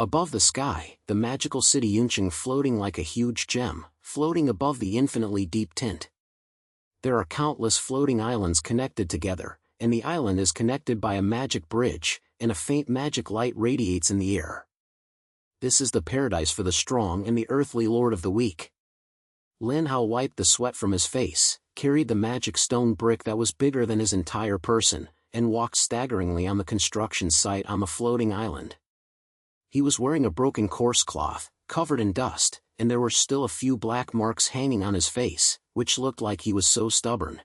Above the sky, the magical city Yunqing floating like a huge gem, floating above the infinitely deep tint. There are countless floating islands connected together, and the island is connected by a magic bridge, and a faint magic light radiates in the air. This is the paradise for the strong and the earthly lord of the weak. Lin Hao wiped the sweat from his face, carried the magic stone brick that was bigger than his entire person, and walked staggeringly on the construction site on the floating island. He was wearing a broken coarse cloth, covered in dust, and there were still a few black marks hanging on his face, which looked like he was so stubborn.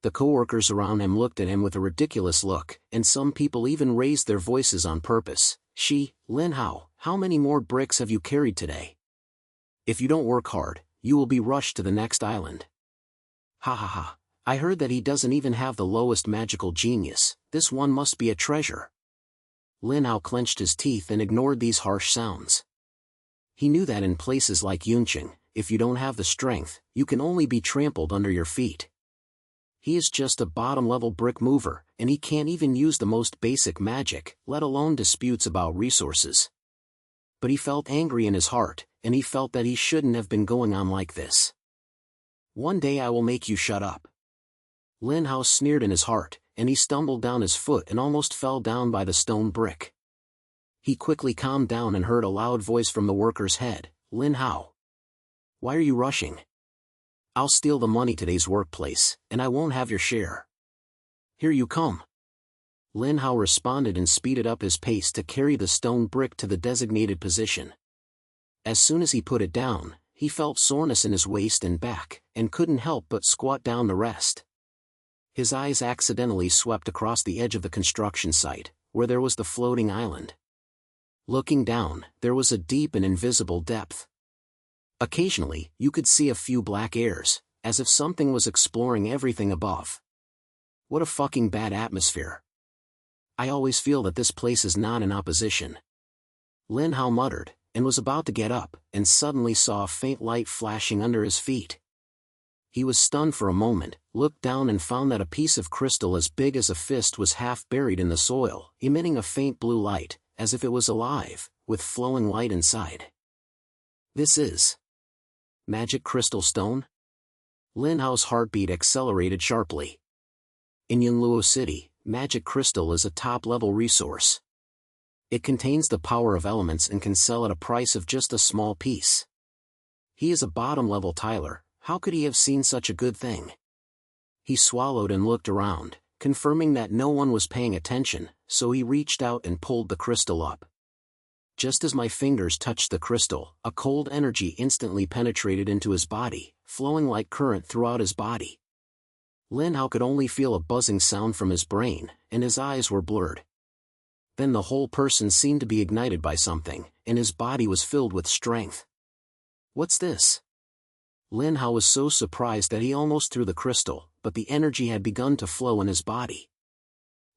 The co-workers around him looked at him with a ridiculous look, and some people even raised their voices on purpose. Lin Hao, how many more bricks have you carried today? If you don't work hard, you will be rushed to the next island. Ha ha ha, I heard that he doesn't even have the lowest magical genius, this one must be a treasure. Lin Hao clenched his teeth and ignored these harsh sounds. He knew that in places like Yunqing, if you don't have the strength, you can only be trampled under your feet. He is just a bottom-level brick mover, and he can't even use the most basic magic, let alone disputes about resources. But he felt angry in his heart, and he felt that he shouldn't have been going on like this. One day I will make you shut up. Lin Hao sneered in his heart, and he stumbled down his foot and almost fell down by the stone brick. He quickly calmed down and heard a loud voice from the worker's head, Lin Hao. Why are you rushing? I'll steal the money today's workplace, and I won't have your share. Here you come. Lin Hao responded and speeded up his pace to carry the stone brick to the designated position. As soon as he put it down, he felt soreness in his waist and back, and couldn't help but squat down the rest. His eyes accidentally swept across the edge of the construction site, where there was the floating island. Looking down, there was a deep and invisible depth. Occasionally, you could see a few black airs, as if something was exploring everything above. What a fucking bad atmosphere. I always feel that this place is not in opposition. Lin Hao muttered, and was about to get up, and suddenly saw a faint light flashing under his feet. He was stunned for a moment, looked down and found that a piece of crystal as big as a fist was half buried in the soil, emitting a faint blue light, as if it was alive, with flowing light inside. This is magic crystal stone? Lin Hao's heartbeat accelerated sharply. In Yunluo City, magic crystal is a top-level resource. It contains the power of elements and can sell at a price of just a small piece. He is a bottom-level tiler. How could he have seen such a good thing? He swallowed and looked around, confirming that no one was paying attention, so he reached out and pulled the crystal up. Just as my fingers touched the crystal, a cold energy instantly penetrated into his body, flowing like current throughout his body. Lin Hao could only feel a buzzing sound from his brain, and his eyes were blurred. Then the whole person seemed to be ignited by something, and his body was filled with strength. What's this? Lin Hao was so surprised that he almost threw the crystal, but the energy had begun to flow in his body.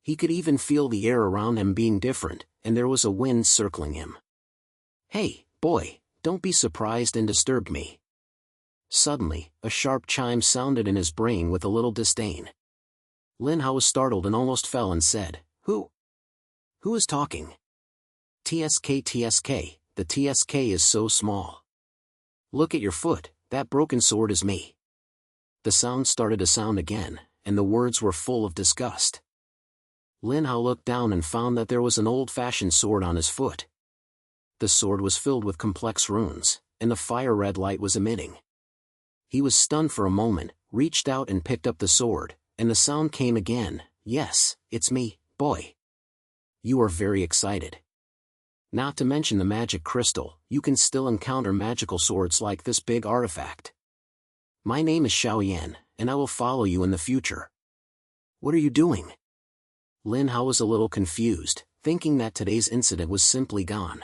He could even feel the air around him being different, and there was a wind circling him. Hey, boy, don't be surprised and disturb me. Suddenly, a sharp chime sounded in his brain with a little disdain. Lin Hao was startled and almost fell and said, Who? Who is talking? TSK, the TSK is so small. Look at your foot. That broken sword is me. The sound started to sound again, and the words were full of disgust. Lin Hao looked down and found that there was an old-fashioned sword on his foot. The sword was filled with complex runes, and the fire-red light was emitting. He was stunned for a moment, reached out and picked up the sword, and the sound came again, Yes, it's me, boy. You are very excited. Not to mention the magic crystal, you can still encounter magical swords like this big artifact. My name is Xiaoyan, and I will follow you in the future. What are you doing? Lin Hao was a little confused, thinking that today's incident was simply gone.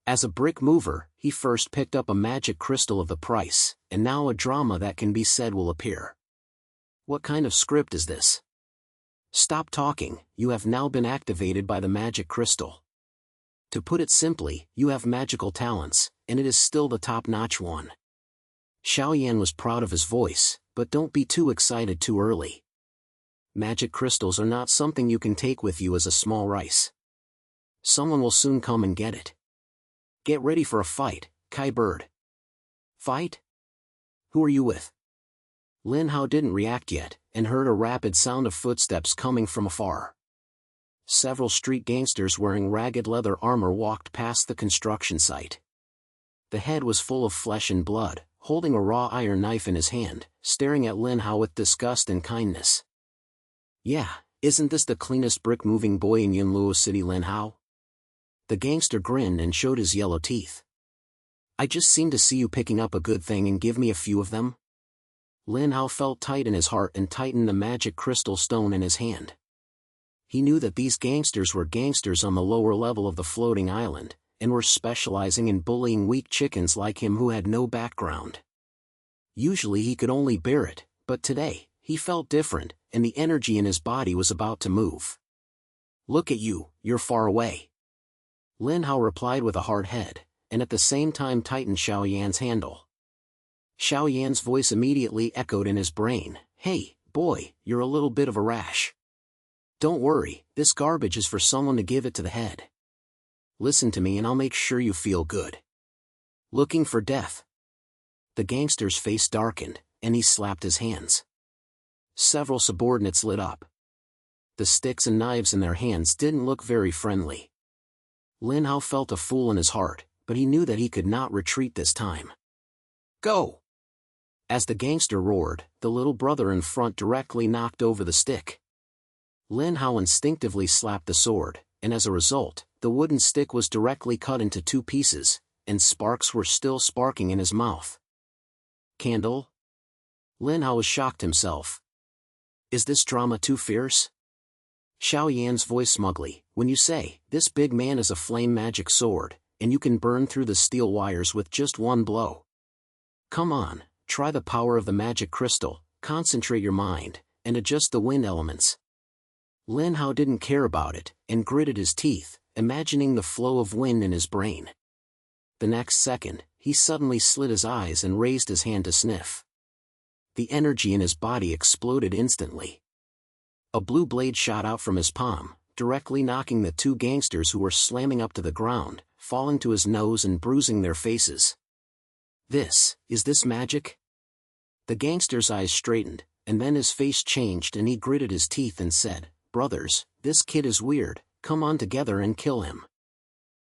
As a brick mover, he first picked up a magic crystal of the price, and now a drama that can be said will appear. What kind of script is this? Stop talking, you have now been activated by the magic crystal. To put it simply, you have magical talents, and it is still the top-notch one. Xiaoyan was proud of his voice, but don't be too excited too early. Magic crystals are not something you can take with you as a small rice. someone will soon come and get it. Get ready for a fight, Kai Bird. Fight? Who are you with? Lin Hao didn't react yet, and heard a rapid sound of footsteps coming from afar. Several street gangsters wearing ragged leather armor walked past the construction site. The head was full of flesh and blood, holding a raw iron knife in his hand, staring at Lin Hao with disgust and kindness. Yeah, isn't this the cleanest brick-moving boy in Yunluo City, Lin Hao? The gangster grinned and showed his yellow teeth. I just seem to see you picking up a good thing and give me a few of them. Lin Hao felt tight in his heart and tightened the magic crystal stone in his hand. He knew that these gangsters were gangsters on the lower level of the floating island, and were specializing in bullying weak chickens like him who had no background. Usually he could only bear it, but today, he felt different, and the energy in his body was about to move. Look at you, you're far away. Lin Hao replied with a hard head, and at the same time tightened Xiao Yan's handle. Xiao Yan's voice immediately echoed in his brain, Hey, boy, you're a little bit of a rash. Don't worry, this garbage is for someone to give it to the head. Listen to me and I'll make sure you feel good. Looking for death? The gangster's face darkened, and he slapped his hands. Several subordinates lit up. The sticks and knives in their hands didn't look very friendly. Lin Hao felt a fool in his heart, but he knew that he could not retreat this time. Go! As the gangster roared, the little brother in front directly knocked over the stick. Lin Hao instinctively slapped the sword, and as a result, the wooden stick was directly cut into two pieces, and sparks were still sparking in his mouth. Candle? Lin Hao was shocked himself. Is this drama too fierce? Xiao Yan's voice smugly, when you say, this big man is a flame magic sword, and you can burn through the steel wires with just one blow. Come on, try the power of the magic crystal, concentrate your mind, and adjust the wind elements. Lin Hao didn't care about it, and gritted his teeth, imagining the flow of wind in his brain. The next second, he suddenly slit his eyes and raised his hand to sniff. The energy in his body exploded instantly. A blue blade shot out from his palm, directly knocking the two gangsters who were slamming up to the ground, falling to his nose and bruising their faces. Is this magic? The gangster's eyes straightened, and then his face changed and he gritted his teeth and said, Brothers, this kid is weird, come on together and kill him.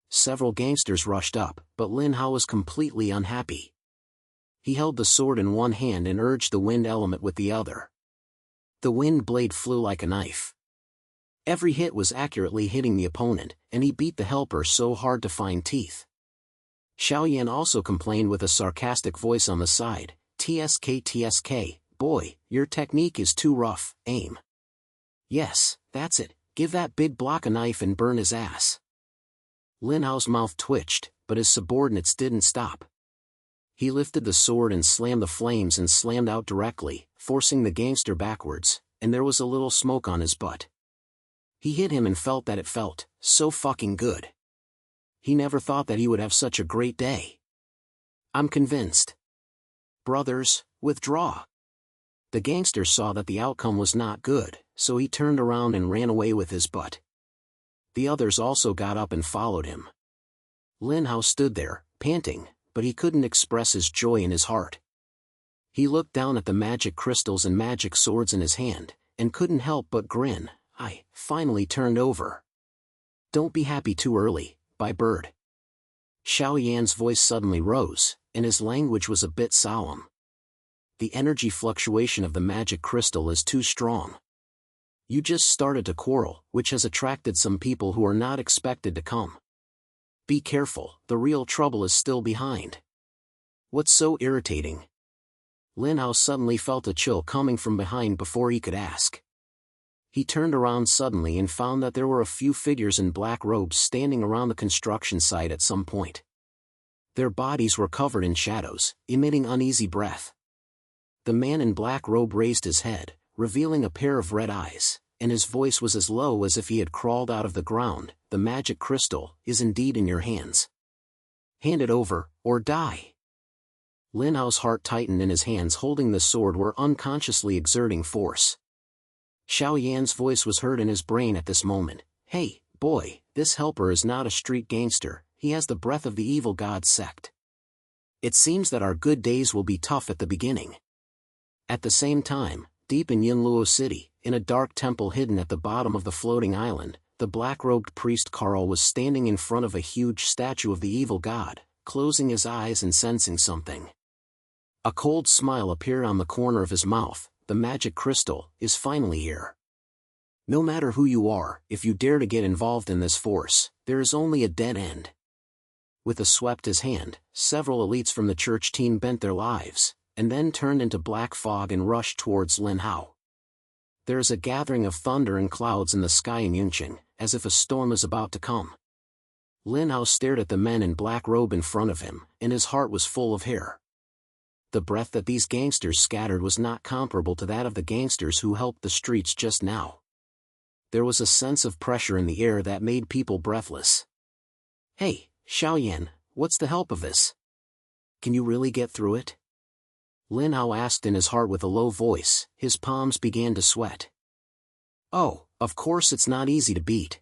Several gangsters rushed up, but Lin Hao was completely unhappy. He held the sword in one hand and urged the wind element with the other. The wind blade flew like a knife. Every hit was accurately hitting the opponent, and he beat the helper so hard to find teeth. Xiao Yan also complained with a sarcastic voice on the side, TSK, boy, your technique is too rough, aim. Yes, that's it, give that big block a knife and burn his ass. Lin Hao's mouth twitched, but his subordinates didn't stop. He lifted the sword and slammed the flames and slammed out directly, forcing the gangster backwards, and there was a little smoke on his butt. He hit him and felt that it felt so fucking good. He never thought that he would have such a great day. I'm convinced. Brothers, withdraw. The gangster saw that the outcome was not good, so he turned around and ran away with his butt. The others also got up and followed him. Lin Hao stood there, panting, but he couldn't express his joy in his heart. He looked down at the magic crystals and magic swords in his hand, and couldn't help but grin. I finally turned over. Don't be happy too early, by bird. Xiao Yan's voice suddenly rose, and his language was a bit solemn. The energy fluctuation of the magic crystal is too strong. You just started to quarrel, which has attracted some people who are not expected to come. Be careful, the real trouble is still behind. What's so irritating? Lin Hao suddenly felt a chill coming from behind before he could ask. He turned around suddenly and found that there were a few figures in black robes standing around the construction site at some point. Their bodies were covered in shadows, emitting uneasy breath. The man in black robe raised his head, revealing a pair of red eyes, and his voice was as low as if he had crawled out of the ground. The magic crystal is indeed in your hands. Hand it over, or die. Lin Hao's heart tightened and his hands holding the sword were unconsciously exerting force. Xiao Yan's voice was heard in his brain at this moment. Hey, Boy, this helper is not a street gangster, he has the breath of the evil god sect. It seems that our good days will be tough at the beginning. At the same time, deep in Yunluo City, in a dark temple hidden at the bottom of the floating island, the black-robed priest Carl was standing in front of a huge statue of the evil god, closing his eyes and sensing something. A cold smile appeared on the corner of his mouth. The magic crystal is finally here. No matter who you are, if you dare to get involved in this force, there is only a dead end. With a swept his hand, several elites from the church team bent their lives, and then turned into black fog and rushed towards Lin Hao. There is a gathering of thunder and clouds in the sky in Yunqing, as if a storm is about to come. Lin Hao stared at the men in black robe in front of him, and his heart was full of hair. The breath that these gangsters scattered was not comparable to that of the gangsters who helped the streets just now. There was a sense of pressure in the air that made people breathless. "Hey, Xiaoyan, what's the help of this? Can you really get through it?" Lin Hao asked in his heart with a low voice. His palms began to sweat. "Oh, of course it's not easy to beat."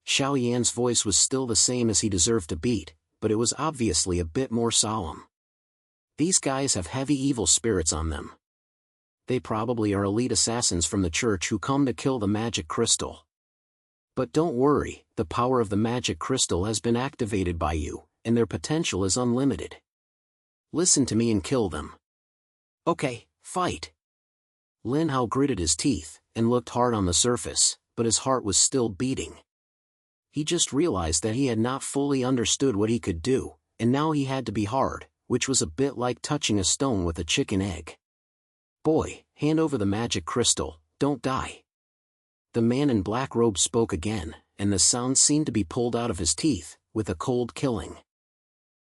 Xiaoyan's voice was still the same as he deserved to beat, but it was obviously a bit more solemn. "These guys have heavy evil spirits on them. They probably are elite assassins from the church who come to kill the magic crystal. But don't worry, the power of the magic crystal has been activated by you, and their potential is unlimited. Listen to me and kill them. Okay, fight." Lin Hao gritted his teeth, and looked hard on the surface, but his heart was still beating. He just realized that he had not fully understood what he could do, and now he had to be hard, which was a bit like touching a stone with a chicken egg. "Boy, hand over the magic crystal, don't die." The man in black robe spoke again, and the sound seemed to be pulled out of his teeth, with a cold killing.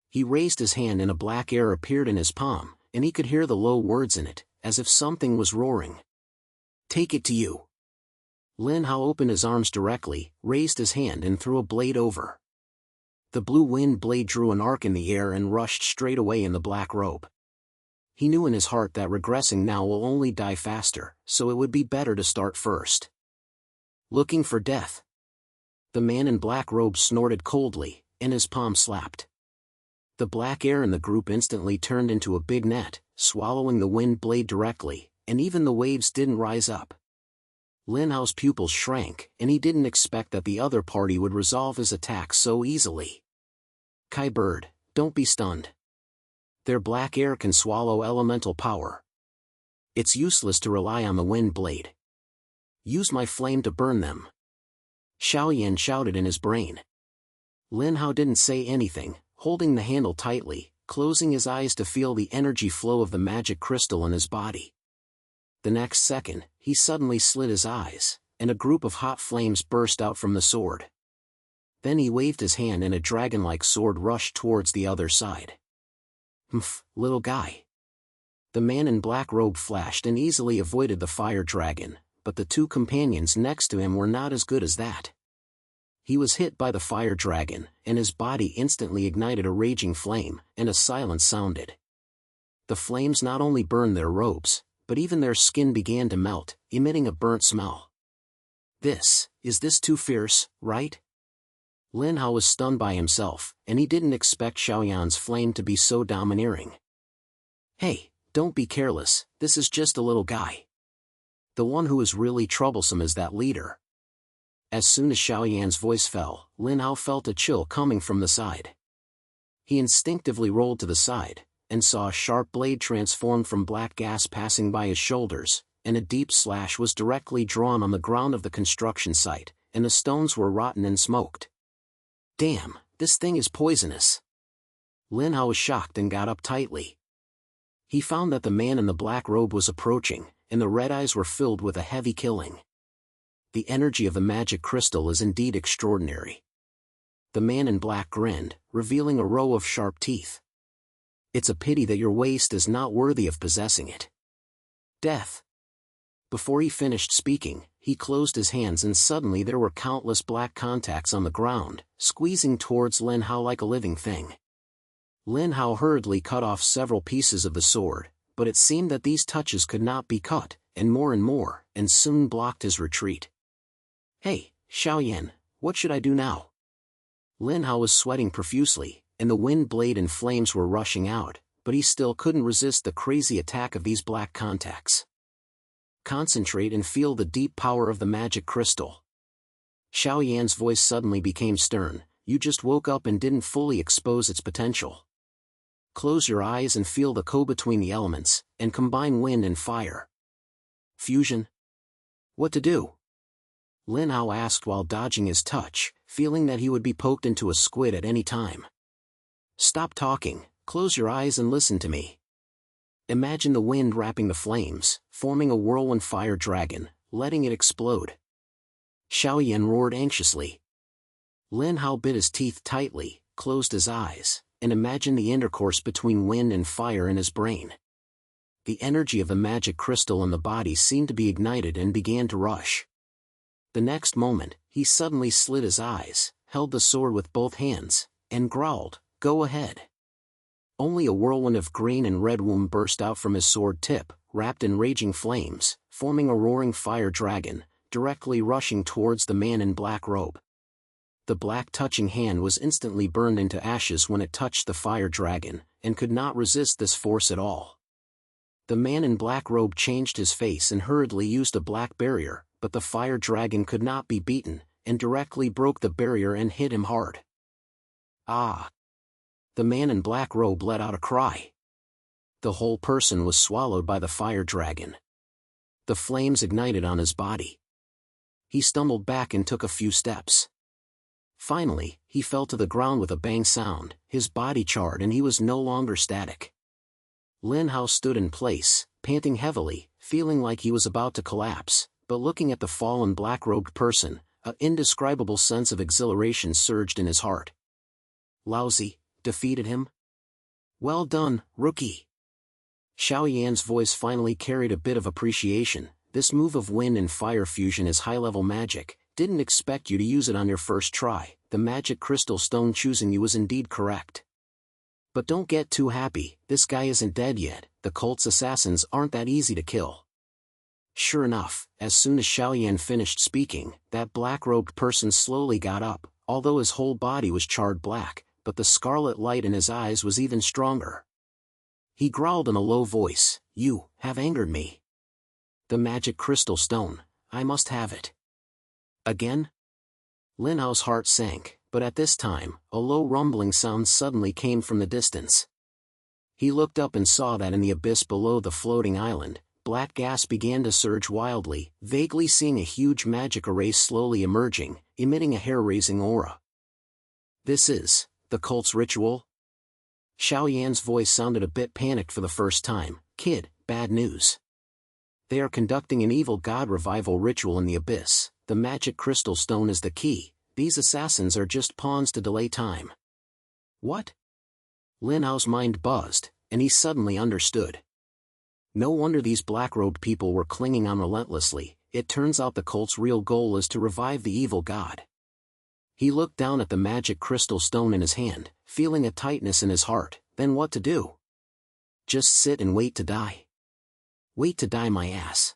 He raised his hand and a black air appeared in his palm, and he could hear the low words in it, as if something was roaring. "Take it to you." Lin Hao opened his arms directly, raised his hand and threw a blade over. The blue wind blade drew an arc in the air and rushed straight away in the black robe. He knew in his heart that regressing now will only die faster, so it would be better to start first. "Looking for death?" The man in black robe snorted coldly, and his palm slapped. The black air in the group instantly turned into a big net, swallowing the wind blade directly, and even the waves didn't rise up. Lin Hao's pupils shrank, and he didn't expect that the other party would resolve his attack so easily. "Kai Bird, don't be stunned. Their black air can swallow elemental power. It's useless to rely on the wind blade. Use my flame to burn them." Xiaoyan shouted in his brain. Lin Hao didn't say anything, holding the handle tightly, closing his eyes to feel the energy flow of the magic crystal in his body. The next second, he suddenly slit his eyes, and a group of hot flames burst out from the sword. Then he waved his hand and a dragon-like sword rushed towards the other side. "Humph, little guy." The man in black robe flashed and easily avoided the fire dragon, but the two companions next to him were not as good as that. He was hit by the fire dragon, and his body instantly ignited a raging flame, and a silence sounded. The flames not only burned their robes, but even their skin began to melt, emitting a burnt smell. Is this too fierce, right?" Lin Hao was stunned by himself, and he didn't expect Xiaoyan's flame to be so domineering. "Hey, don't be careless, this is just a little guy. The one who is really troublesome is that leader." As soon as Xiaoyan's voice fell, Lin Hao felt a chill coming from the side. He instinctively rolled to the side, and saw a sharp blade transform from black gas passing by his shoulders, and a deep slash was directly drawn on the ground of the construction site, and the stones were rotten and smoked. "Damn, this thing is poisonous." Lin Hao was shocked and got up tightly. He found that the man in the black robe was approaching, and the red eyes were filled with a heavy killing. The energy of the magic crystal is indeed extraordinary. The man in black grinned, revealing a row of sharp teeth. "It's a pity that your waist is not worthy of possessing it." "Death." Before he finished speaking, he closed his hands and suddenly there were countless black contacts on the ground, squeezing towards Lin Hao like a living thing. Lin Hao hurriedly cut off several pieces of the sword, but it seemed that these touches could not be cut, and soon blocked his retreat. "Hey, Xiaoyan, What should I do now? Lin Hao was sweating profusely, and the wind blade and flames were rushing out, but he still couldn't resist the crazy attack of these black contacts. Concentrate and feel the deep power of the magic crystal. Xiao Yan's voice suddenly became stern. You just woke up and didn't fully expose its potential. Close your eyes and feel the go between the elements, and combine wind and fire. Fusion? What to do? Lin Hao asked while dodging his touch, feeling that he would be poked into a squid at any time. Stop talking, close your eyes and listen to me. Imagine the wind wrapping the flames, forming a whirlwind fire dragon, letting it explode. Xiao Yan roared anxiously. Lin Hao bit his teeth tightly, closed his eyes, and imagined the intercourse between wind and fire in his brain. The energy of the magic crystal in the body seemed to be ignited and began to rush. The next moment, he suddenly slid his eyes, held the sword with both hands, and growled, "Go ahead." Only a whirlwind of green and red womb burst out from his sword tip, wrapped in raging flames, forming a roaring fire dragon, directly rushing towards the man in black robe. The black touching hand was instantly burned into ashes when it touched the fire dragon, and could not resist this force at all. The man in black robe changed his face and hurriedly used a black barrier, but the fire dragon could not be beaten, and directly broke the barrier and hit him hard. Ah! The man in black robe let out a cry. The whole person was swallowed by the fire dragon. The flames ignited on his body. He stumbled back and took a few steps. Finally, he fell to the ground with a bang sound, his body charred and he was no longer static. Lin Hao stood in place, panting heavily, feeling like he was about to collapse, but looking at the fallen black-robed person, an indescribable sense of exhilaration surged in his heart. Lousy, defeated him? Well done, rookie. Xiao Yan's voice finally carried a bit of appreciation. This move of wind and fire fusion is high-level magic. Didn't expect you to use it on your first try. The magic crystal stone choosing you was indeed correct. But don't get too happy, this guy isn't dead yet. The cult's assassins aren't that easy to kill. Sure enough, as soon as Xiao Yan finished speaking, that black-robed person slowly got up, although his whole body was charred black, but the scarlet light in his eyes was even stronger. He growled in a low voice, "You have angered me. The magic crystal stone, I must have it." Again? Lin Hao's heart sank, but at this time, a low rumbling sound suddenly came from the distance. He looked up and saw that in the abyss below the floating island, black gas began to surge wildly, vaguely seeing a huge magic array slowly emerging, emitting a hair-raising aura. This is the cult's ritual? Xiao Yan's voice sounded a bit panicked for the first time. Kid, bad news. They are conducting an evil god revival ritual in the abyss. The magic crystal stone is the key. These assassins are just pawns to delay time. What? Lin Hao's mind buzzed, and he suddenly understood. No wonder these black-robed people were clinging on relentlessly. It turns out the cult's real goal is to revive the evil god. He looked down at the magic crystal stone in his hand, feeling a tightness in his heart. Then what to do? Just sit and wait to die? Wait to die my ass.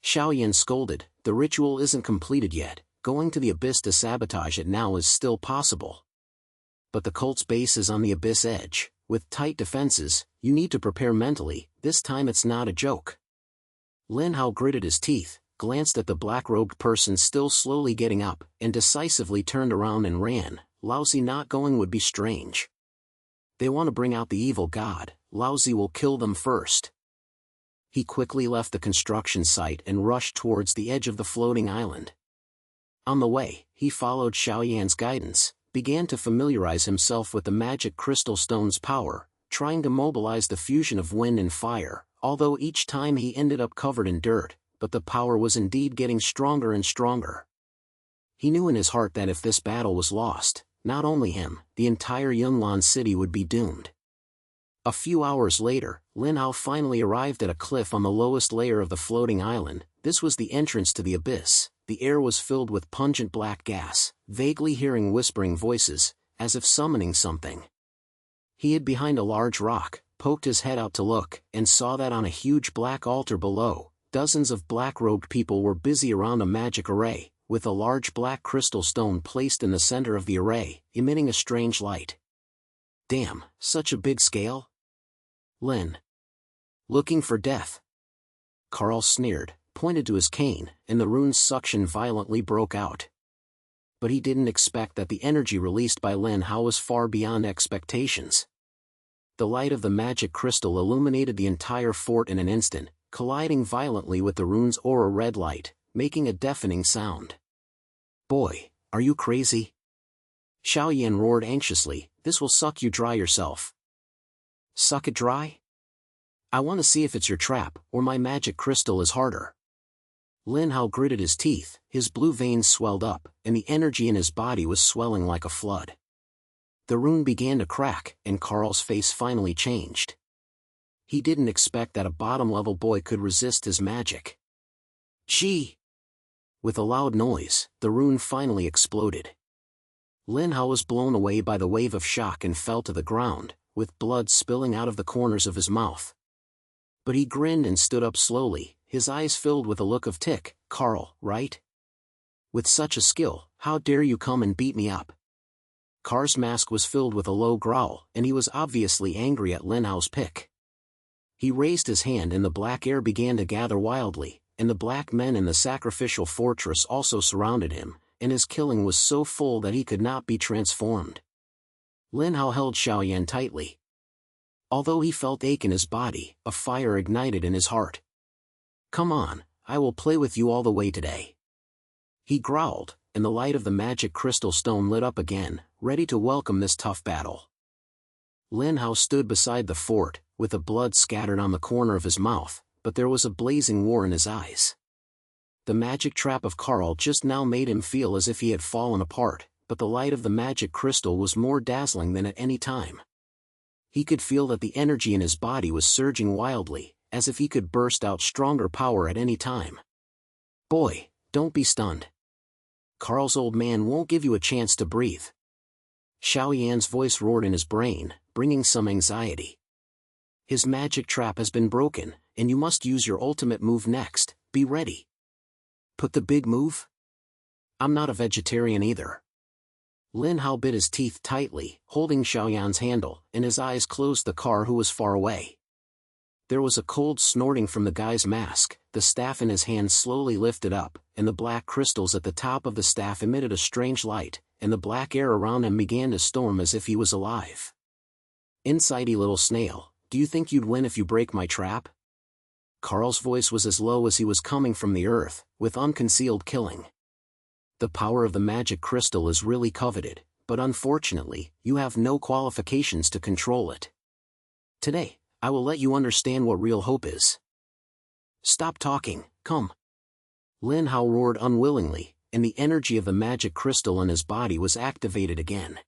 Xiao Yan scolded, the ritual isn't completed yet. Going to the abyss to sabotage it now is still possible. But the cult's base is on the abyss edge. With tight defenses, you need to prepare mentally. This time it's not a joke. Lin Hao gritted his teeth, glanced at the black-robed person still slowly getting up, and decisively turned around and ran. Lousy not going would be strange. They want to bring out the evil god. Lousy will kill them first. He quickly left the construction site and rushed towards the edge of the floating island. On the way, he followed Xiao Yan's guidance, began to familiarize himself with the magic crystal stone's power, trying to mobilize the fusion of wind and fire, although each time he ended up covered in dirt, but the power was indeed getting stronger and stronger. He knew in his heart that if this battle was lost, not only him, the entire Yunlan city would be doomed. A few hours later, Lin Hao finally arrived at a cliff on the lowest layer of the floating island. This was the entrance to the abyss. The air was filled with pungent black gas, vaguely hearing whispering voices, as if summoning something. He hid behind a large rock, poked his head out to look, and saw that on a huge black altar below, dozens of black-robed people were busy around a magic array, with a large black crystal stone placed in the center of the array, emitting a strange light. Damn, such a big scale? Lin. Looking for death? Carl sneered, pointed to his cane, and the rune's suction violently broke out. But he didn't expect that the energy released by Lin Hao was far beyond expectations. The light of the magic crystal illuminated the entire fort in an instant, colliding violently with the rune's aura red light, making a deafening sound. Boy, are you crazy? Xiaoyan roared anxiously, this will suck you dry yourself. Suck it dry? I want to see if it's your trap, or my magic crystal is harder. Lin Hao gritted his teeth, his blue veins swelled up, and the energy in his body was swelling like a flood. The rune began to crack, and Carl's face finally changed. He didn't expect that a bottom-level boy could resist his magic. Gee! With a loud noise, the rune finally exploded. Lin Hao was blown away by the wave of shock and fell to the ground, with blood spilling out of the corners of his mouth. But he grinned and stood up slowly, his eyes filled with a look of tick. Carl, right? With such a skill, how dare you come and beat me up? Carl's mask was filled with a low growl, and he was obviously angry at Lin Hao's pick. He raised his hand and the black air began to gather wildly, and the black men in the sacrificial fortress also surrounded him, and his killing was so full that he could not be transformed. Lin Hao held Xiaoyan tightly. Although he felt ache in his body, a fire ignited in his heart. Come on, I will play with you all the way today. He growled, and the light of the magic crystal stone lit up again, ready to welcome this tough battle. Lin Hao stood beside the fort, with the blood scattered on the corner of his mouth, but there was a blazing war in his eyes. The magic trap of Carl just now made him feel as if he had fallen apart, but the light of the magic crystal was more dazzling than at any time. He could feel that the energy in his body was surging wildly, as if he could burst out stronger power at any time. Boy, don't be stunned. Carl's old man won't give you a chance to breathe. Xiaoyan's voice roared in his brain, bringing some anxiety. His magic trap has been broken, and you must use your ultimate move next. Be ready. Put the big move? I'm not a vegetarian either. Lin Hao bit his teeth tightly, holding Xiaoyan's handle, and his eyes closed the car who was far away. There was a cold snorting from the guy's mask, the staff in his hand slowly lifted up, and the black crystals at the top of the staff emitted a strange light, and the black air around him began to storm as if he was alive. Insidey little snail, do you think you'd win if you break my trap? Carl's voice was as low as he was coming from the earth, with unconcealed killing. The power of the magic crystal is really coveted, but unfortunately, you have no qualifications to control it. Today, I will let you understand what real hope is. Stop talking, come. Lin Hao roared unwillingly, and the energy of the magic crystal in his body was activated again.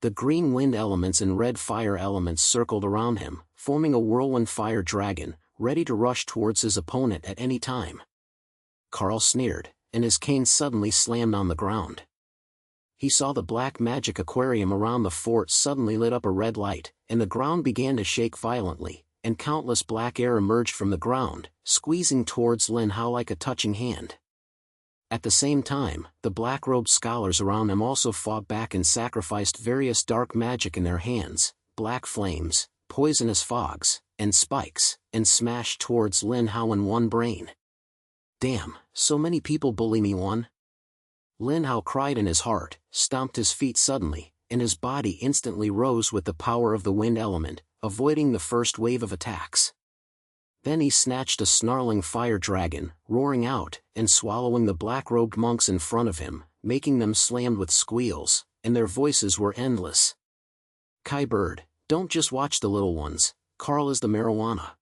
The green wind elements and red fire elements circled around him, forming a whirlwind fire dragon, ready to rush towards his opponent at any time. Carl sneered, and his cane suddenly slammed on the ground. He saw the black magic aquarium around the fort suddenly lit up a red light, and the ground began to shake violently, and countless black air emerged from the ground, squeezing towards Lin Hao like a touching hand. At the same time, the black-robed scholars around him also fought back and sacrificed various dark magic in their hands, black flames, poisonous fogs, and spikes, and smashed towards Lin Hao in one brain. Damn, so many people bully me one. Lin Hao cried in his heart, stomped his feet suddenly, and his body instantly rose with the power of the wind element, avoiding the first wave of attacks. Then he snatched a snarling fire dragon, roaring out, and swallowing the black-robed monks in front of him, making them slam with squeals, and their voices were endless. Kai Bird, don't just watch the little ones, Carl is the marijuana.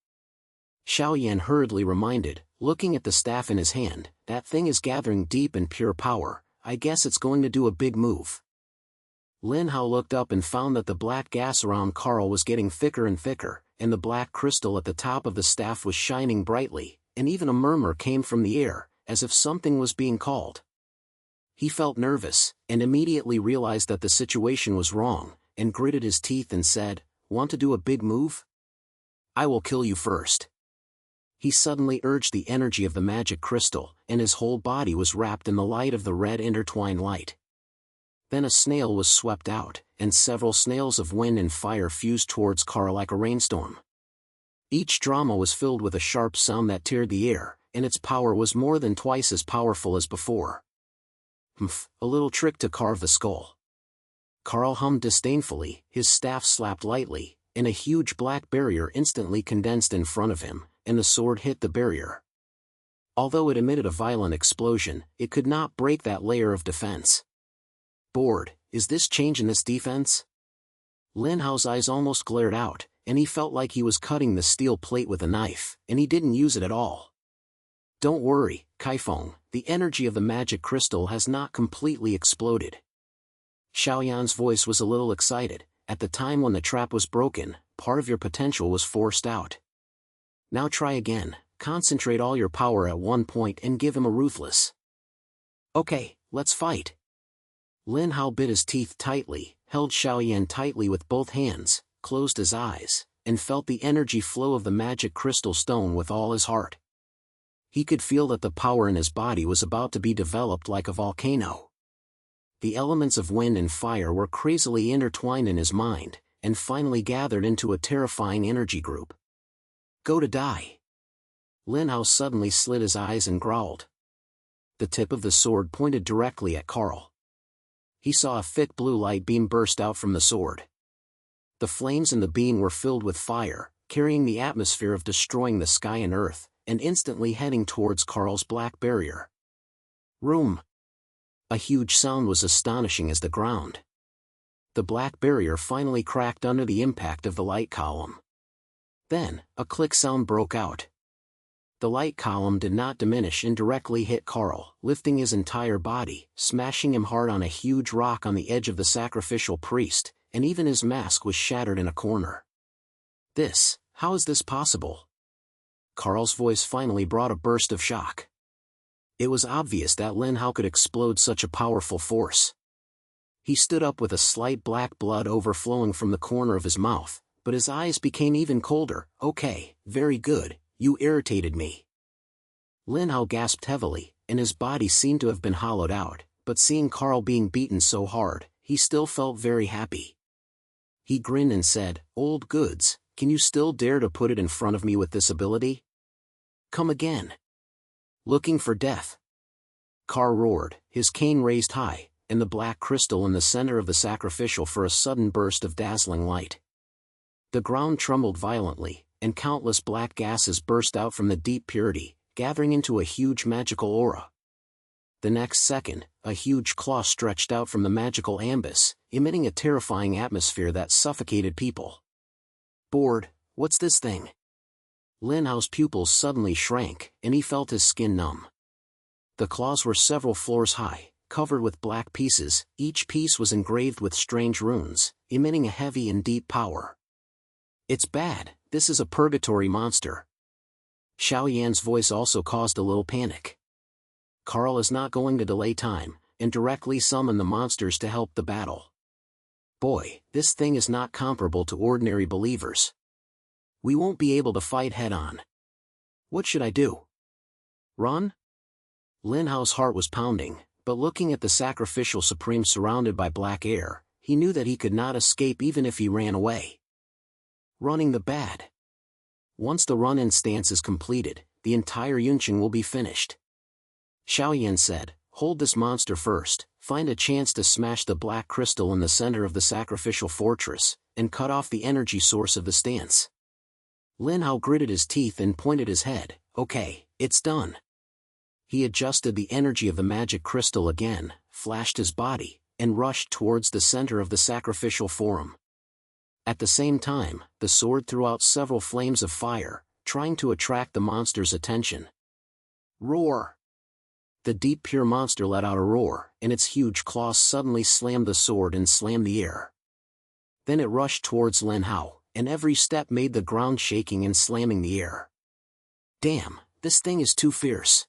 Xiaoyan hurriedly reminded, looking at the staff in his hand, that thing is gathering deep and pure power, I guess it's going to do a big move. Lin Hao looked up and found that the black gas around Carl was getting thicker and thicker, and the black crystal at the top of the staff was shining brightly, and even a murmur came from the air, as if something was being called. He felt nervous, and immediately realized that the situation was wrong, and gritted his teeth and said, "Want to do a big move? I will kill you first." He suddenly urged the energy of the magic crystal, and his whole body was wrapped in the light of the red intertwined light. Then a snail was swept out, and several snails of wind and fire fused towards Carl like a rainstorm. Each drama was filled with a sharp sound that teared the air, and its power was more than twice as powerful as before. "Humph, a little trick to carve the skull." Carl hummed disdainfully, his staff slapped lightly, and a huge black barrier instantly condensed in front of him, and the sword hit the barrier. Although it emitted a violent explosion, it could not break that layer of defense. Bored, is this change in this defense? Lin Hao's eyes almost glared out, and he felt like he was cutting the steel plate with a knife, and he didn't use it at all. "Don't worry, Kaifeng, the energy of the magic crystal has not completely exploded." Xiaoyan's voice was a little excited. "At the time when the trap was broken, part of your potential was forced out. Now try again, concentrate all your power at one point and give him a ruthless." "Okay, let's fight." Lin Hao bit his teeth tightly, held Xiaoyan tightly with both hands, closed his eyes, and felt the energy flow of the magic crystal stone with all his heart. He could feel that the power in his body was about to be developed like a volcano. The elements of wind and fire were crazily intertwined in his mind, and finally gathered into a terrifying energy group. "Go to die." Lin Hao suddenly slit his eyes and growled. The tip of the sword pointed directly at Carl. He saw a thick blue light beam burst out from the sword. The flames in the beam were filled with fire, carrying the atmosphere of destroying the sky and earth, and instantly heading towards Carl's black barrier. "Room!" A huge sound was astonishing as the ground. The black barrier finally cracked under the impact of the light column. Then, a click sound broke out. The light column did not diminish and directly hit Carl, lifting his entire body, smashing him hard on a huge rock on the edge of the sacrificial priest, and even his mask was shattered in a corner. How is this possible?" Carl's voice finally brought a burst of shock. It was obvious that Lin Hao could explode such a powerful force. He stood up with a slight black blood overflowing from the corner of his mouth, but his eyes became even colder. "Okay, very good. You irritated me." Lin Hao gasped heavily, and his body seemed to have been hollowed out, but seeing Carl being beaten so hard, he still felt very happy. He grinned and said, "Old goods, can you still dare to put it in front of me with this ability? Come again." "Looking for death?" Carl roared, his cane raised high, and the black crystal in the center of the sacrificial for a sudden burst of dazzling light. The ground trembled violently, and countless black gases burst out from the deep purity, gathering into a huge magical aura. The next second, a huge claw stretched out from the magical ambus, emitting a terrifying atmosphere that suffocated people. "Bored, what's this thing?" Lin Hao's pupils suddenly shrank, and he felt his skin numb. The claws were several floors high, covered with black pieces. Each piece was engraved with strange runes, emitting a heavy and deep power. "It's bad, this is a purgatory monster." Xiaoyan's voice also caused a little panic. Carl is not going to delay time, and directly summon the monsters to help the battle. "Boy, this thing is not comparable to ordinary believers. We won't be able to fight head-on. What should I do? Run?" Lin Hao's heart was pounding, but looking at the sacrificial supreme surrounded by black air, he knew that he could not escape even if he ran away. Running the bad. Once the run-in stance is completed, the entire Yunqing will be finished. Xiaoyan said, "Hold this monster first, find a chance to smash the black crystal in the center of the sacrificial fortress, and cut off the energy source of the stance." Lin Hao gritted his teeth and pointed his head. "Okay, it's done." He adjusted the energy of the magic crystal again, flashed his body, and rushed towards the center of the sacrificial forum. At the same time, the sword threw out several flames of fire, trying to attract the monster's attention. Roar! The deep pure monster let out a roar, and its huge claws suddenly slammed the sword and slammed the air. Then it rushed towards Lin Hao, and every step made the ground shaking and slamming the air. "Damn, this thing is too fierce."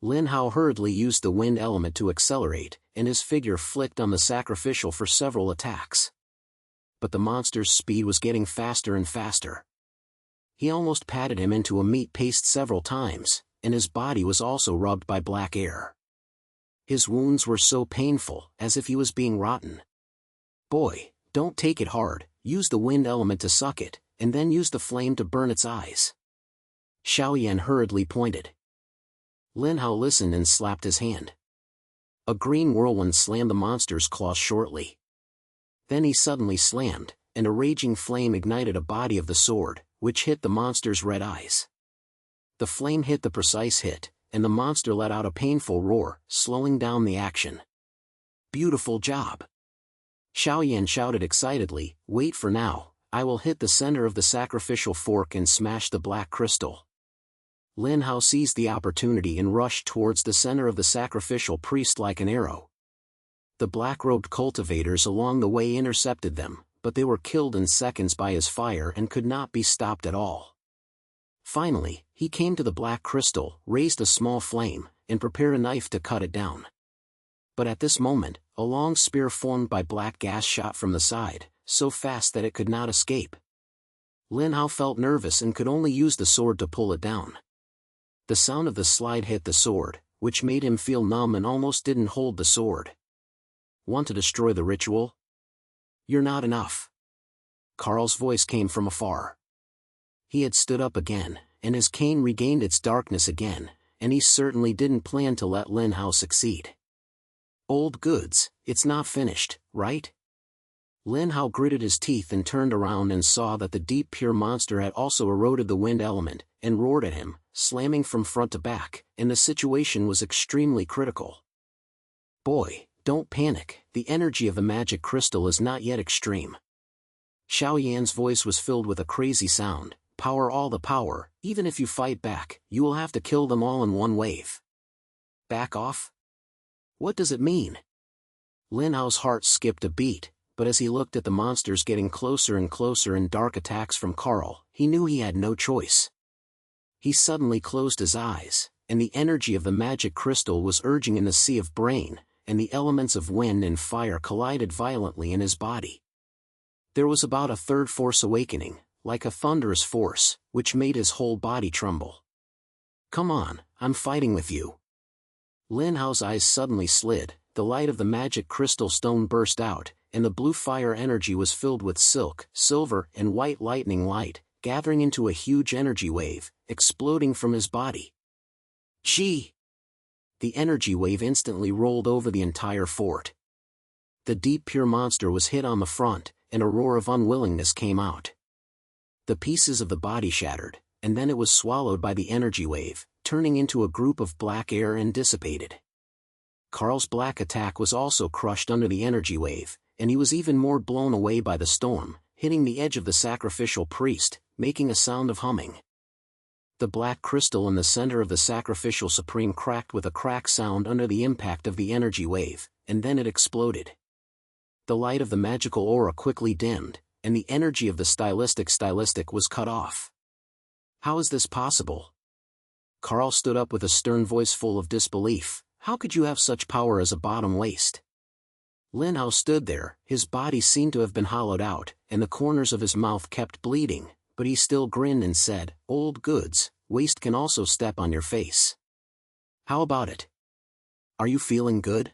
Lin Hao hurriedly used the wind element to accelerate, and his figure flicked on the sacrificial for several attacks. But the monster's speed was getting faster and faster. He almost patted him into a meat paste several times, and his body was also rubbed by black air. His wounds were so painful, as if he was being rotten. Boy, don't take it hard, use the wind element to suck it, and then use the flame to burn its eyes. Xiaoyan hurriedly pointed. Lin Hao listened and slapped his hand. A green whirlwind slammed the monster's claws shortly. Then he suddenly slammed, and a raging flame ignited a body of the sword, which hit the monster's red eyes. The flame hit the precise hit, and the monster let out a painful roar, slowing down the action. Beautiful job! Xiaoyan shouted excitedly, wait for now, I will hit the center of the sacrificial fork and smash the black crystal. Lin Hao seized the opportunity and rushed towards the center of the sacrificial priest like an arrow. The black-robed cultivators along the way intercepted them, but they were killed in seconds by his fire and could not be stopped at all. Finally, he came to the black crystal, raised a small flame, and prepared a knife to cut it down. But at this moment, a long spear formed by black gas shot from the side, so fast that it could not escape. Lin Hao felt nervous and could only use the sword to pull it down. The sound of the slide hit the sword, which made him feel numb and almost didn't hold the sword. Want to destroy the ritual? You're not enough. Carl's voice came from afar. He had stood up again, and his cane regained its darkness again, and he certainly didn't plan to let Lin Hao succeed. Old goods, it's not finished, right? Lin Hao gritted his teeth and turned around and saw that the deep pure monster had also eroded the wind element, and roared at him, slamming from front to back, and the situation was extremely critical. Boy, don't panic, the energy of the magic crystal is not yet extreme. Xiaoyan's voice was filled with a crazy sound, power all the power, even if you fight back, you will have to kill them all in one wave. Back off? What does it mean? Lin Hao's heart skipped a beat, but as he looked at the monsters getting closer and closer in dark attacks from Carl, he knew he had no choice. He suddenly closed his eyes, and the energy of the magic crystal was urging in the sea of brain, and the elements of wind and fire collided violently in his body. There was about a third force awakening, like a thunderous force, which made his whole body tremble. Come on, I'm fighting with you. Lin Hao's eyes suddenly slid, the light of the magic crystal stone burst out, and the blue fire energy was filled with silk, silver, and white lightning light, gathering into a huge energy wave, exploding from his body. Gee! The energy wave instantly rolled over the entire fort. The deep pure monster was hit on the front, and a roar of unwillingness came out. The pieces of the body shattered, and then it was swallowed by the energy wave, turning into a group of black air and dissipated. Carl's black attack was also crushed under the energy wave, and he was even more blown away by the storm, hitting the edge of the sacrificial priest, making a sound of humming. The black crystal in the center of the sacrificial supreme cracked with a crack sound under the impact of the energy wave, and then it exploded. The light of the magical aura quickly dimmed, and the energy of the stylistic was cut off. How is this possible? Carl stood up with a stern voice full of disbelief. How could you have such power as a bottom waist? Lin Hao stood there, his body seemed to have been hollowed out, and the corners of his mouth kept bleeding, but he still grinned and said, Old goods, waist can also step on your face. How about it? Are you feeling good?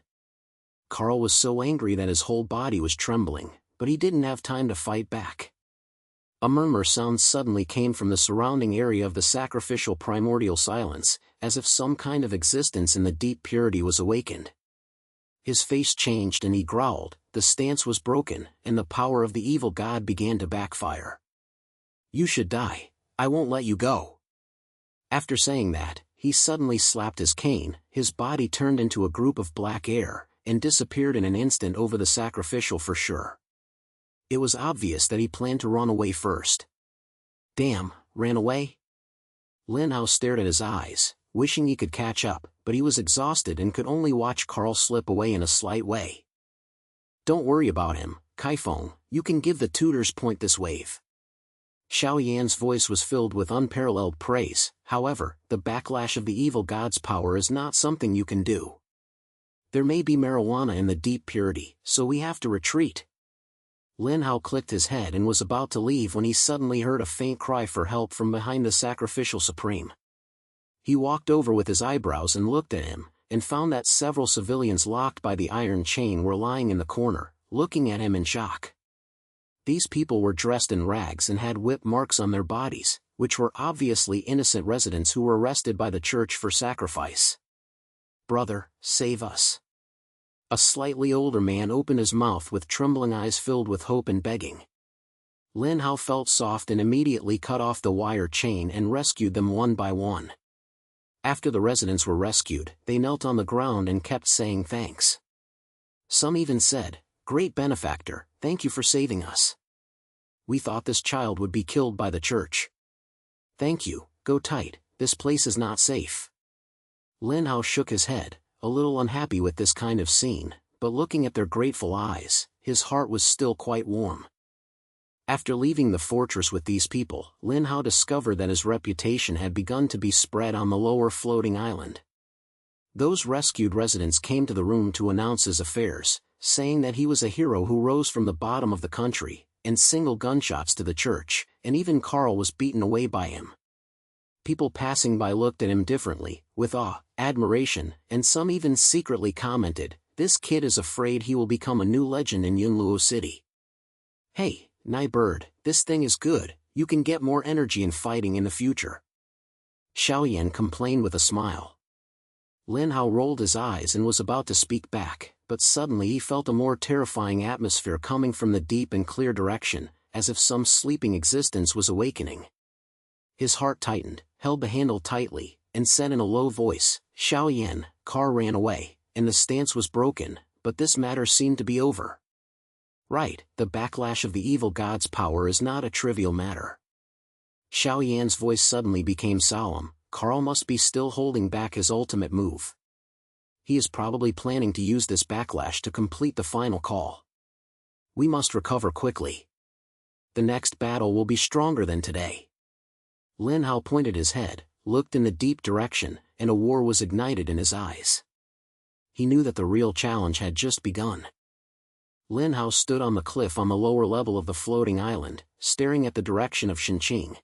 Carl was so angry that his whole body was trembling, but he didn't have time to fight back. A murmur sound suddenly came from the surrounding area of the sacrificial primordial silence, as if some kind of existence in the deep purity was awakened. His face changed and he growled, the stance was broken, and the power of the evil god began to backfire. You should die, I won't let you go. After saying that, he suddenly slapped his cane, his body turned into a group of black air, and disappeared in an instant over the sacrificial for sure. It was obvious that he planned to run away first. Damn, ran away? Lin Hao stared at his eyes, wishing he could catch up, but he was exhausted and could only watch Carl slip away in a slight way. Don't worry about him, Kaifeng, you can give the tutors point this wave. Xiaoyan's voice was filled with unparalleled praise, however, the backlash of the evil god's power is not something you can do. There may be marijuana in the deep purity, so we have to retreat. Lin Hao clicked his head and was about to leave when he suddenly heard a faint cry for help from behind the sacrificial supreme. He walked over with his eyebrows and looked at him, and found that several civilians locked by the iron chain were lying in the corner, looking at him in shock. These people were dressed in rags and had whip marks on their bodies, which were obviously innocent residents who were arrested by the church for sacrifice. "Brother, save us." A slightly older man opened his mouth with trembling eyes filled with hope and begging. Lin Hao felt soft and immediately cut off the wire chain and rescued them one by one. After the residents were rescued, they knelt on the ground and kept saying thanks. Some even said, "Great benefactor, thank you for saving us. We thought this child would be killed by the church. Thank you, go tight, this place is not safe." Lin Hao shook his head, a little unhappy with this kind of scene, but looking at their grateful eyes, his heart was still quite warm. After leaving the fortress with these people, Lin Hao discovered that his reputation had begun to be spread on the lower floating island. Those rescued residents came to the room to announce his affairs, saying that he was a hero who rose from the bottom of the country, and single gunshots to the church, and even Carl was beaten away by him. People passing by looked at him differently, with awe, admiration, and some even secretly commented, "This kid is afraid he will become a new legend in Yunluo City." "Hey, Nai Bird, this thing is good, you can get more energy in fighting in the future," Xiaoyan complained with a smile. Lin Hao rolled his eyes and was about to speak back, but suddenly he felt a more terrifying atmosphere coming from the deep and clear direction, as if some sleeping existence was awakening. His heart tightened, held the handle tightly, and said in a low voice, "Xiaoyan, car ran away, and the stance was broken, but this matter seemed to be over." Right, the backlash of the evil god's power is not a trivial matter. Xiaoyan's voice suddenly became solemn. Carl must be still holding back his ultimate move. He is probably planning to use this backlash to complete the final call. We must recover quickly. The next battle will be stronger than today. Lin Hao pointed his head, looked in the deep direction, and a war was ignited in his eyes. He knew that the real challenge had just begun. Lin Hao stood on the cliff on the lower level of the floating island, staring at the direction of Shenqing.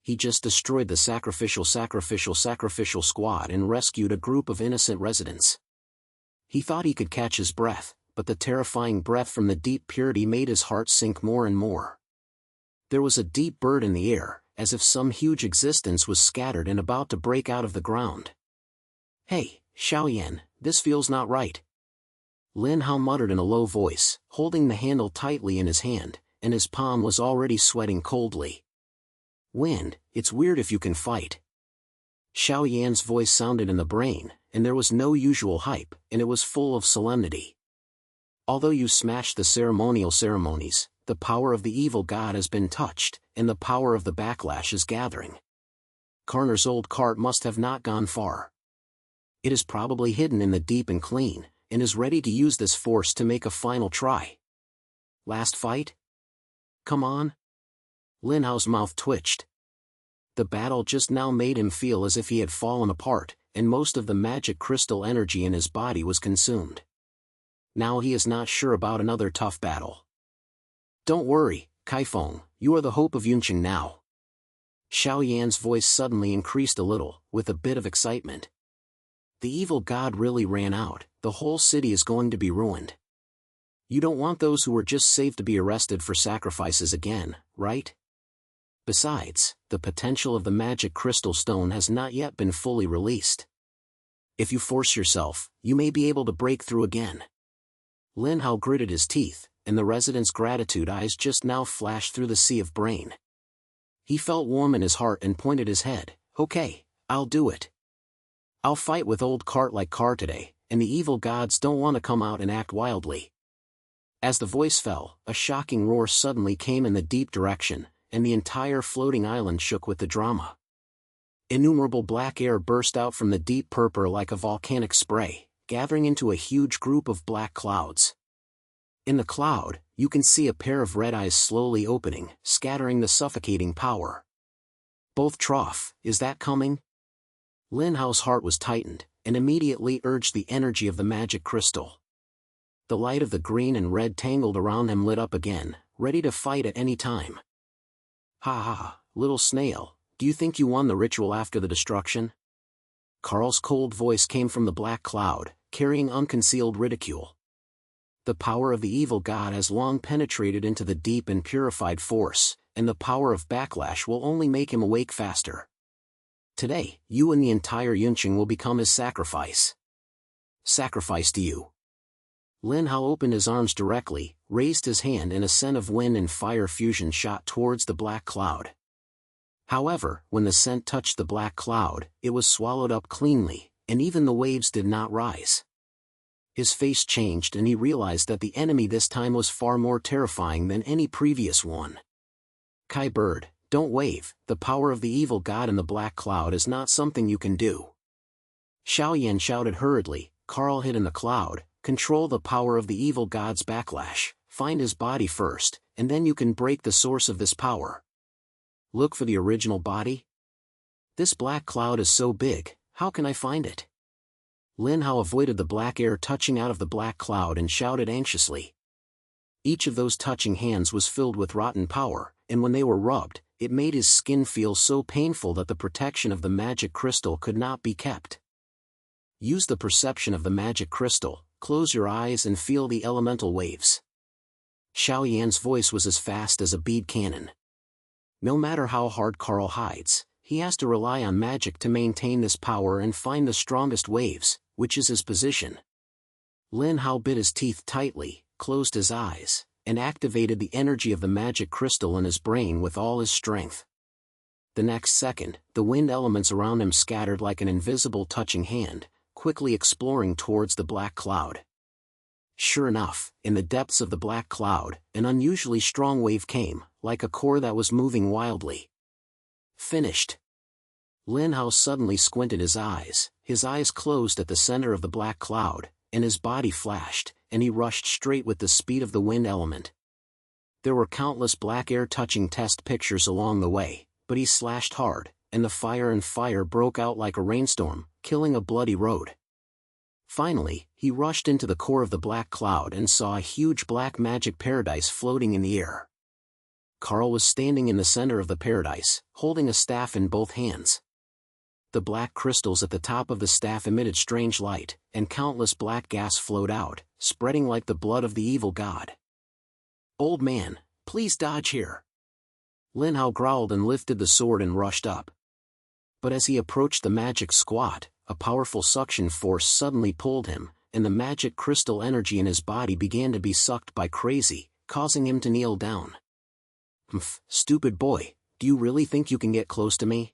He just destroyed the sacrificial squad and rescued a group of innocent residents. He thought he could catch his breath, but the terrifying breath from the deep purity made his heart sink more and more. There was a deep bird in the air, as if some huge existence was scattered and about to break out of the ground. "Hey, Xiaoyan, this feels not right," Lin Hao muttered in a low voice, holding the handle tightly in his hand, and his palm was already sweating coldly. "Wind, it's weird if you can fight." Xiaoyan's voice sounded in the brain, and there was no usual hype, and it was full of solemnity. "Although you smashed the ceremonies, the power of the evil god has been touched, and the power of the backlash is gathering. Karner's old cart must have not gone far. It is probably hidden in the deep and clean, and is ready to use this force to make a final try. Last fight? Come on?" Lin Hao's mouth twitched. The battle just now made him feel as if he had fallen apart, and most of the magic crystal energy in his body was consumed. Now he is not sure about another tough battle. "Don't worry, Kaifeng, you are the hope of Yunqing now." Xiaoyan's voice suddenly increased a little, with a bit of excitement. "The evil god really ran out, the whole city is going to be ruined. You don't want those who were just saved to be arrested for sacrifices again, right? Besides, the potential of the magic crystal stone has not yet been fully released. If you force yourself, you may be able to break through again." Lin Hao gritted his teeth, and the resident's gratitude eyes just now flashed through the sea of brain. He felt warm in his heart and pointed his head. "Okay, I'll do it. I'll fight with old cart like car today, and the evil gods don't want to come out and act wildly." As the voice fell, a shocking roar suddenly came in the deep direction, and the entire floating island shook with the drama. Innumerable black air burst out from the deep purple like a volcanic spray, gathering into a huge group of black clouds. In the cloud, you can see a pair of red eyes slowly opening, scattering the suffocating power. Both trough, is that coming? Lin Hao's heart was tightened, and immediately urged the energy of the magic crystal. The light of the green and red tangled around him lit up again, ready to fight at any time. Ha ha, little snail, do you think you won the ritual after the destruction? Carl's cold voice came from the black cloud, carrying unconcealed ridicule. The power of the evil god has long penetrated into the deep and purified force, and the power of backlash will only make him awake faster. Today, you and the entire Yunqing will become his sacrifice. Sacrifice to you. Lin Hao opened his arms directly, raised his hand, and a scent of wind and fire fusion shot towards the black cloud. However, when the scent touched the black cloud, it was swallowed up cleanly, and even the waves did not rise. His face changed and he realized that the enemy this time was far more terrifying than any previous one. Kai Bird, don't wave, the power of the evil god in the black cloud is not something you can do. Xiaoyan shouted hurriedly. Carl hid in the cloud, control the power of the evil god's backlash, find his body first, and then you can break the source of this power. Look for the original body? This black cloud is so big, how can I find it? Lin Hao avoided the black air touching out of the black cloud and shouted anxiously. Each of those touching hands was filled with rotten power, and when they were rubbed, it made his skin feel so painful that the protection of the magic crystal could not be kept. Use the perception of the magic crystal, close your eyes and feel the elemental waves. Xiaoyan's voice was as fast as a bead cannon. No matter how hard Carl hides, he has to rely on magic to maintain this power and find the strongest waves, which is his position. Lin Hao bit his teeth tightly, closed his eyes, and activated the energy of the magic crystal in his brain with all his strength. The next second, the wind elements around him scattered like an invisible touching hand, quickly exploring towards the black cloud. Sure enough, in the depths of the black cloud, an unusually strong wave came, like a core that was moving wildly. Finished. Lin Hao suddenly squinted his eyes closed at the center of the black cloud, and his body flashed, and he rushed straight with the speed of the wind element. There were countless black air-touching test pictures along the way, but he slashed hard, and the fire broke out like a rainstorm, killing a bloody road. Finally, he rushed into the core of the black cloud and saw a huge black magic paradise floating in the air. Carl was standing in the center of the paradise, holding a staff in both hands. The black crystals at the top of the staff emitted strange light, and countless black gas flowed out, spreading like the blood of the evil god. Old man, please dodge here. Lin Hao growled and lifted the sword and rushed up. But as he approached the magic squat, a powerful suction force suddenly pulled him, and the magic crystal energy in his body began to be sucked by crazy, causing him to kneel down. Humph, stupid boy, do you really think you can get close to me?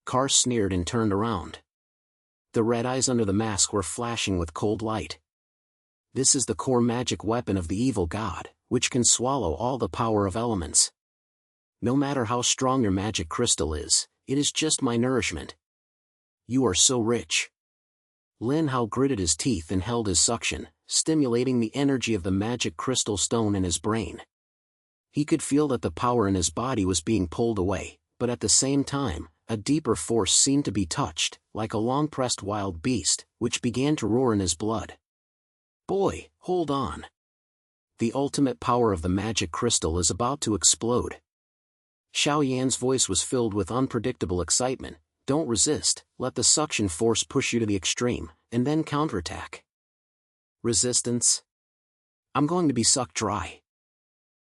Carl sneered and turned around. The red eyes under the mask were flashing with cold light. This is the core magic weapon of the evil god, which can swallow all the power of elements. No matter how strong your magic crystal is, it is just my nourishment. You are so rich. Lin Hao gritted his teeth and held his suction, stimulating the energy of the magic crystal stone in his brain. He could feel that the power in his body was being pulled away, but at the same time, a deeper force seemed to be touched, like a long-pressed wild beast, which began to roar in his blood. Boy, hold on. The ultimate power of the magic crystal is about to explode. Xiaoyan's voice was filled with unpredictable excitement. Don't resist, let the suction force push you to the extreme, and then counterattack. Resistance? I'm going to be sucked dry.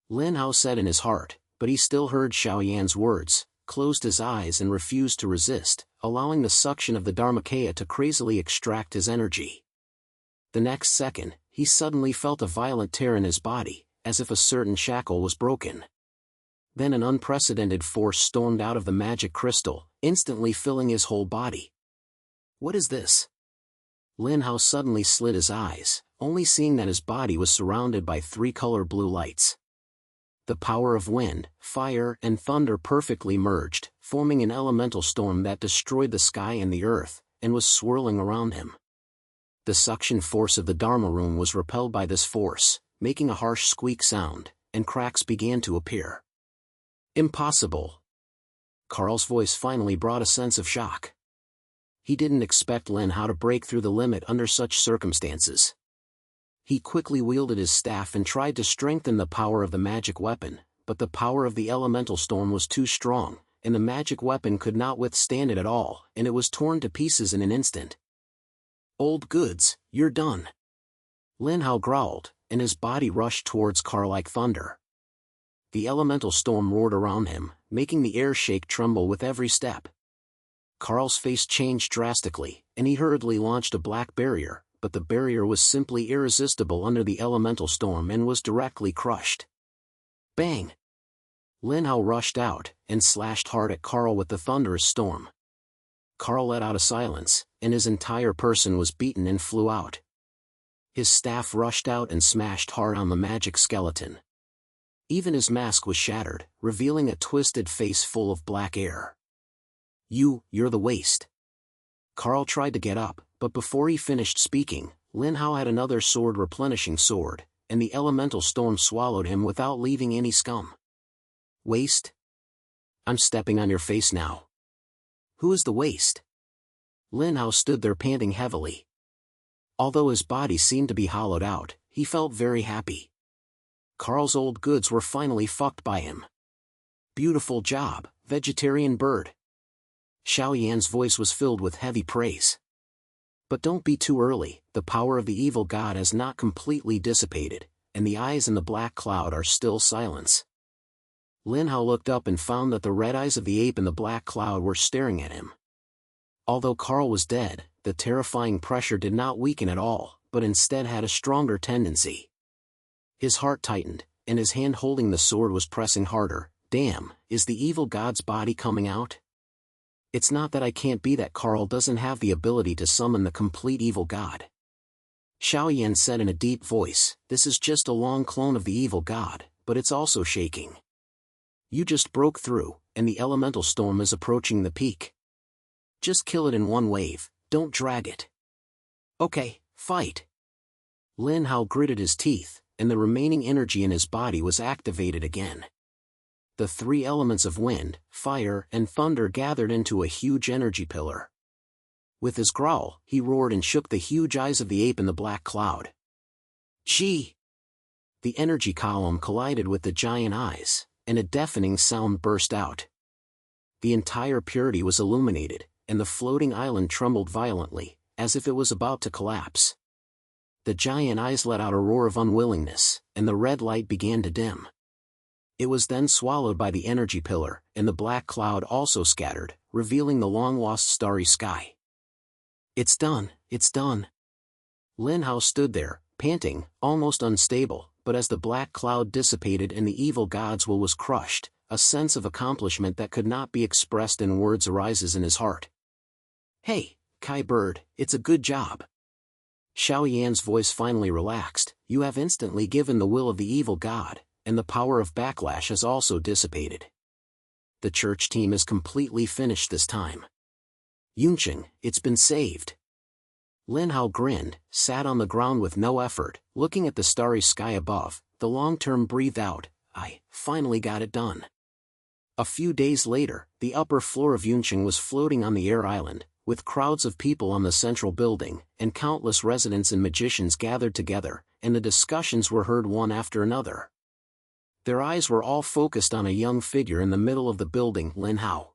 Lin Hao said in his heart, but he still heard Xiaoyan's words, closed his eyes and refused to resist, allowing the suction of the Dharmakaya to crazily extract his energy. The next second, he suddenly felt a violent tear in his body, as if a certain shackle was broken. Then an unprecedented force stormed out of the magic crystal, instantly filling his whole body. What is this? Lin Hao suddenly slid his eyes, only seeing that his body was surrounded by three-color blue lights. The power of wind, fire, and thunder perfectly merged, forming an elemental storm that destroyed the sky and the earth, and was swirling around him. The suction force of the Dharma room was repelled by this force, making a harsh squeak sound, and cracks began to appear. Impossible. Carl's voice finally brought a sense of shock. He didn't expect Lin Hao to break through the limit under such circumstances. He quickly wielded his staff and tried to strengthen the power of the magic weapon, but the power of the elemental storm was too strong, and the magic weapon could not withstand it at all, and it was torn to pieces in an instant. "Old goods, you're done," Lin Hao growled, and his body rushed towards Carl like thunder. The elemental storm roared around him, making the air shake tremble with every step. Carl's face changed drastically, and he hurriedly launched a black barrier, but the barrier was simply irresistible under the elemental storm and was directly crushed. Bang! Lin Hao rushed out, and slashed hard at Carl with the thunderous storm. Carl let out a silence, and his entire person was beaten and flew out. His staff rushed out and smashed hard on the magic skeleton. Even his mask was shattered, revealing a twisted face full of black air. You're the waste." Carl tried to get up, but before he finished speaking, Lin Hao had another sword-replenishing sword, and the elemental storm swallowed him without leaving any scum. "Waste? I'm stepping on your face now. Who is the waste?" Lin Hao stood there panting heavily. Although his body seemed to be hollowed out, he felt very happy. Carl's old goods were finally fucked by him. "Beautiful job, vegetarian bird." Xiao Yan's voice was filled with heavy praise. "But don't be too early, the power of the evil god has not completely dissipated, and the eyes in the black cloud are still silence." Lin Hao looked up and found that the red eyes of the ape in the black cloud were staring at him. Although Carl was dead, the terrifying pressure did not weaken at all, but instead had a stronger tendency. His heart tightened, and his hand holding the sword was pressing harder. Damn, is the evil god's body coming out? It's not that I can't be that Carl doesn't have the ability to summon the complete evil god. Xiao Yan said in a deep voice, "This is just a long clone of the evil god, but it's also shaking. You just broke through, and the elemental storm is approaching the peak. Just kill it in one wave, don't drag it." "Okay, fight." Lin Hao gritted his teeth, and the remaining energy in his body was activated again. The three elements of wind, fire, and thunder gathered into a huge energy pillar. With his growl, he roared and shook the huge eyes of the ape in the black cloud. Gee! The energy column collided with the giant eyes, and a deafening sound burst out. The entire purity was illuminated, and the floating island trembled violently, as if it was about to collapse. The giant eyes let out a roar of unwillingness, and the red light began to dim. It was then swallowed by the energy pillar, and the black cloud also scattered, revealing the long-lost starry sky. It's done, it's done. Lin Hao stood there, panting, almost unstable, but as the black cloud dissipated and the evil god's will was crushed, a sense of accomplishment that could not be expressed in words arises in his heart. Hey, Kai Bird, it's a good job. Xiao Yan's voice finally relaxed. You have instantly given the will of the evil god, and the power of backlash has also dissipated. The church team is completely finished this time. Yunqing, it's been saved. Lin Hao grinned, sat on the ground with no effort, looking at the starry sky above. The long-term breathed out, I finally got it done. A few days later, the upper floor of Yunqing was floating on the air island, with crowds of people on the central building, and countless residents and magicians gathered together, and the discussions were heard one after another. Their eyes were all focused on a young figure in the middle of the building, Lin Hao.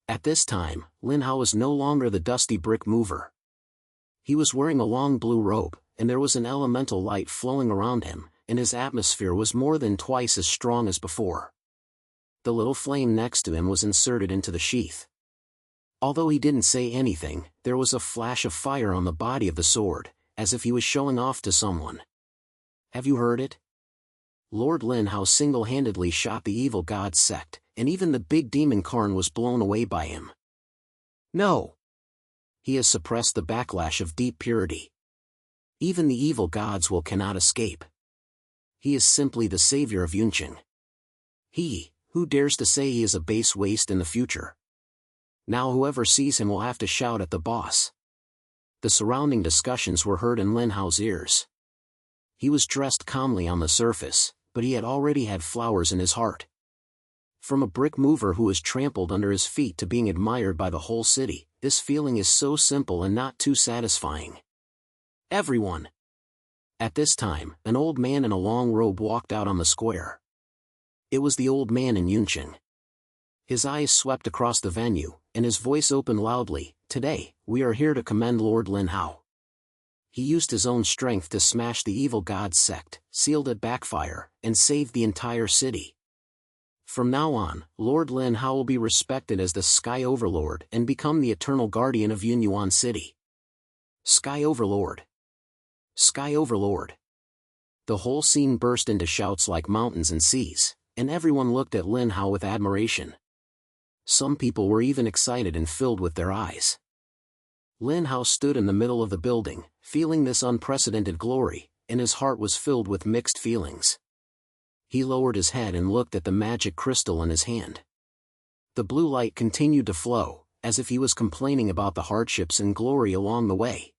At this time, Lin Hao was no longer the dusty brick mover. He was wearing a long blue robe, and there was an elemental light flowing around him, and his atmosphere was more than twice as strong as before. The little flame next to him was inserted into the sheath. Although he didn't say anything, there was a flash of fire on the body of the sword, as if he was showing off to someone. Have you heard it? Lord Lin Hao single-handedly shot the evil god's sect, and even the big demon Karn was blown away by him. No! He has suppressed the backlash of deep purity. Even the evil god's will cannot escape. He is simply the savior of Yunqing. Who dares to say he is a base waste in the future? Now whoever sees him will have to shout at the boss. The surrounding discussions were heard in Lin Hao's ears. He was dressed calmly on the surface, but he had already had flowers in his heart. From a brick mover who was trampled under his feet to being admired by the whole city, this feeling is so simple and not too satisfying. Everyone! At this time, an old man in a long robe walked out on the square. It was the old man in Yunqing. His eyes swept across the venue, and his voice opened loudly. "Today, we are here to commend Lord Lin Hao. He used his own strength to smash the evil god's sect, sealed it backfire, and saved the entire city. From now on, Lord Lin Hao will be respected as the Sky Overlord and become the eternal guardian of Yunyuan City." Sky Overlord! Sky Overlord! The whole scene burst into shouts like mountains and seas, and everyone looked at Lin Hao with admiration. Some people were even excited and filled with their eyes. Lin Hao stood in the middle of the building, feeling this unprecedented glory, and his heart was filled with mixed feelings. He lowered his head and looked at the magic crystal in his hand. The blue light continued to flow, as if he was complaining about the hardships and glory along the way.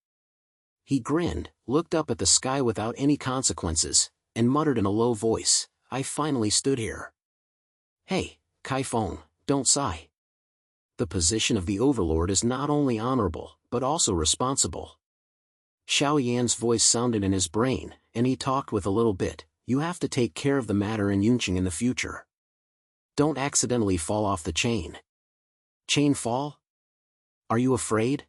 He grinned, looked up at the sky without any consequences, and muttered in a low voice, "I finally stood here. Hey, Kaifeng, don't sigh. The position of the Overlord is not only honorable, but also responsible." Xiao Yan's voice sounded in his brain, and he talked with a little bit. "You have to take care of the matter in Yunqing in the future. Don't accidentally fall off the chain." "Chain fall? Are you afraid?"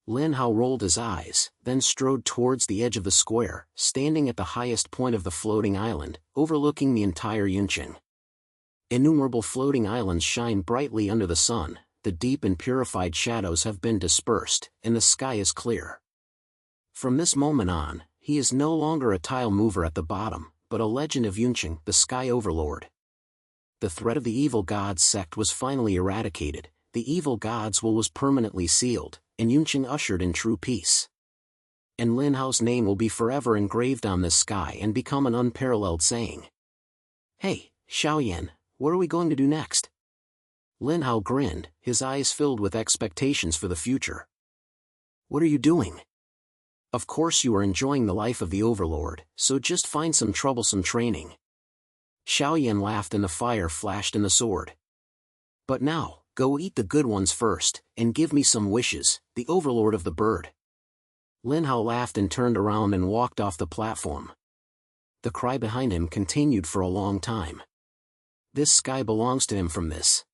Lin Hao rolled his eyes, then strode towards the edge of the square, standing at the highest point of the floating island, overlooking the entire Yunqing. Innumerable floating islands shine brightly under the sun, the deep and purified shadows have been dispersed, and the sky is clear. From this moment on, he is no longer a tile mover at the bottom, but a legend of Yunqing, the Sky Overlord. The threat of the evil gods sect was finally eradicated, the evil gods' will was permanently sealed, and Yunqing ushered in true peace. And Lin Hao's name will be forever engraved on this sky and become an unparalleled saying. "Hey, Xiaoyan, what are we going to do next?" Lin Hao grinned, his eyes filled with expectations for the future. "What are you doing? Of course you are enjoying the life of the Overlord, so just find some troublesome training." Xiaoyan laughed and the fire flashed in the sword. "But now, go eat the good ones first, and give me some wishes, the Overlord of the bird." Lin Hao laughed and turned around and walked off the platform. The cry behind him continued for a long time. "This sky belongs to him from this